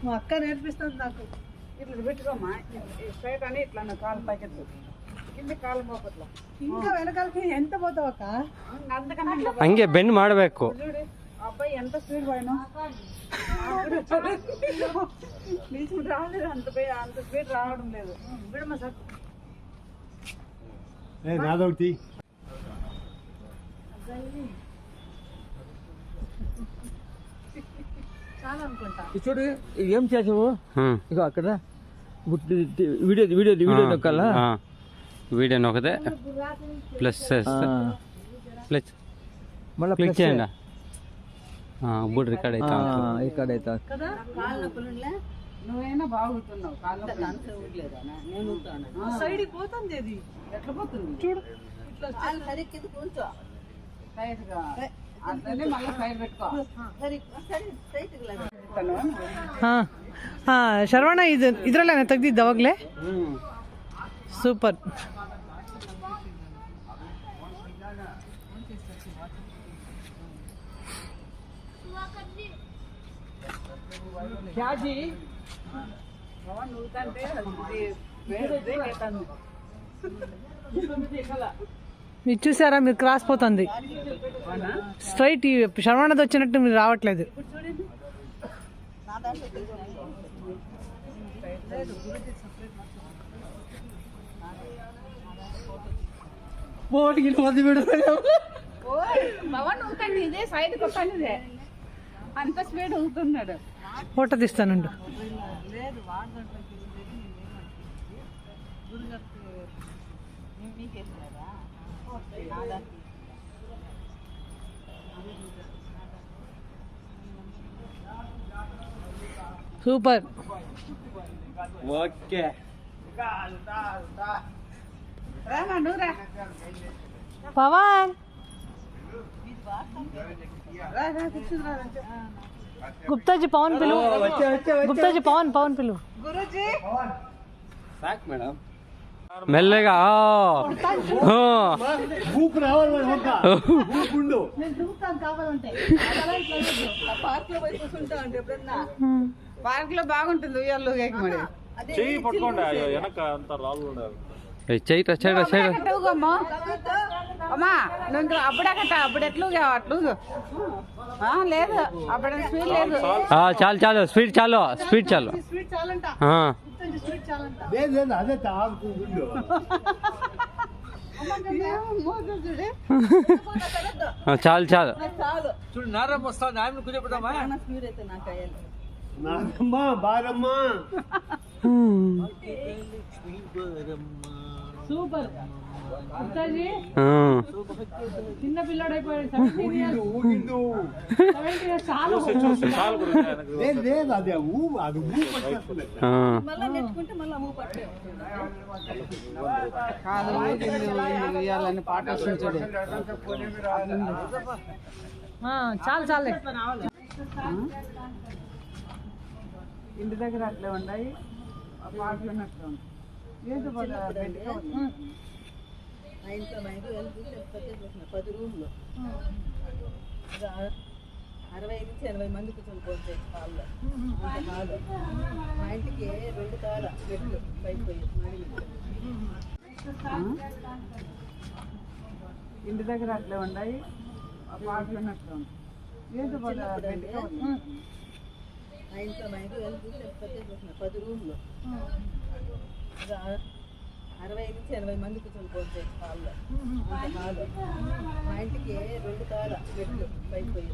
మా అక్క నేర్పిస్తుంది నాకు. ఇట్లా పెట్టుకోమా, స్ట్రైట్ అని ఇట్లా కాలు పైకెత్తు, కింద కాలు పోపట్ల. ఇంకా వెనకాలకి ఎంత పోతావు అక్క? అంతకన్నా ಹಂಗೆ ಬೆಂಡ್ ಮಾಡಬೇಕು. చూడు అబ్బాయి ఎంత స్పీడ్ పోయినా నీకు రాలేదు, అంత స్పీడ్ రావడం లేదు. విడమ సార్ నాదొకటి చాలా అనుకుంటా. చూడు ఏం చేసావు ఇక అక్కడ వీడియో వీడియో వీడియో నొక్కాలా? వీడియో నొక్కదే ప్లస్ ప్లస్ మళ్ళీ క్లిక్ చేయండి. బుడ్ రికార్డ్ అవుతా ఇక్కడ అవుతా. నువ్వైనా బాగుతున్నావు, సైడ్ పోతుంది అది. ఎట్లా పోతుంది చూడు సైడ్ గా అట్లనే మళ్ళీ సైడ్ పెట్టుకో. ಶರವಣ ಇದ್ರಲ್ಲ ತೆಗ್ದಿದ್ದ ಅವಾಗ್ಲೇ. ಸೂಪರ್. మీరు చూసారా, మీరు క్రాస్ పోతుంది స్ట్రైట్. శరవణది వచ్చినట్టు మీరు రావట్లేదు. ఇదే సైడ్ కొట్టనిదే అంత స్పీడ్ ఊగుతున్నాడు. ఫోటో తీస్తానుండు. సూపర్. ఓకే పవన్ గుప్తాజీ పవన్ పిలు. గుప్తాజీ పవన్ పిలు. సాక్ మేడం మెల్లగా. పార్క్ లో బాగుంటుంది ఉయ్యాలు మరి. అమ్మా నువ్వు అప్పుడు ఎట్లు అట్లు లేదు, అప్పుడు స్పీడ్ లేదు. చాలు స్పీడ్ చాలు స్వీట్ చాలంట. స్వీట్ చాలంట. అదే చాలు చూడు నారమ్మ వస్తా, నాయన కూర్చోబెడతామా? నాదమ్మా బారమ్మా. సూపర్. గుప్తాజీ చిన్న పిల్లాడు అయిపోయాడు. చాలు లేదు అదే అది కాదు ఉయ్యాలని పాట వస్తుంది చూడు. చాలే. ఇంటి దగ్గర అట్లే ఉన్నాయి, పాటలు అట్లా ఉంది. ఏంటి 10 రూమ్లు 65 నుంచి 80 మంది కూర్చొని పోతే హాల్లో. మా ఇంటికి 2 కాల మెట్లు పైకి పోయి ఇంటి దగ్గర అట్లే ఉన్నాయి, పాటలు అట్లా ఉంది. ఏంటి 10 రూమ్లు 65 నుంచి 80 మంది కూర్చొని పోతే హాల్లో. మా ఇంటికి 2 కాల మెట్లు పైకి పోయి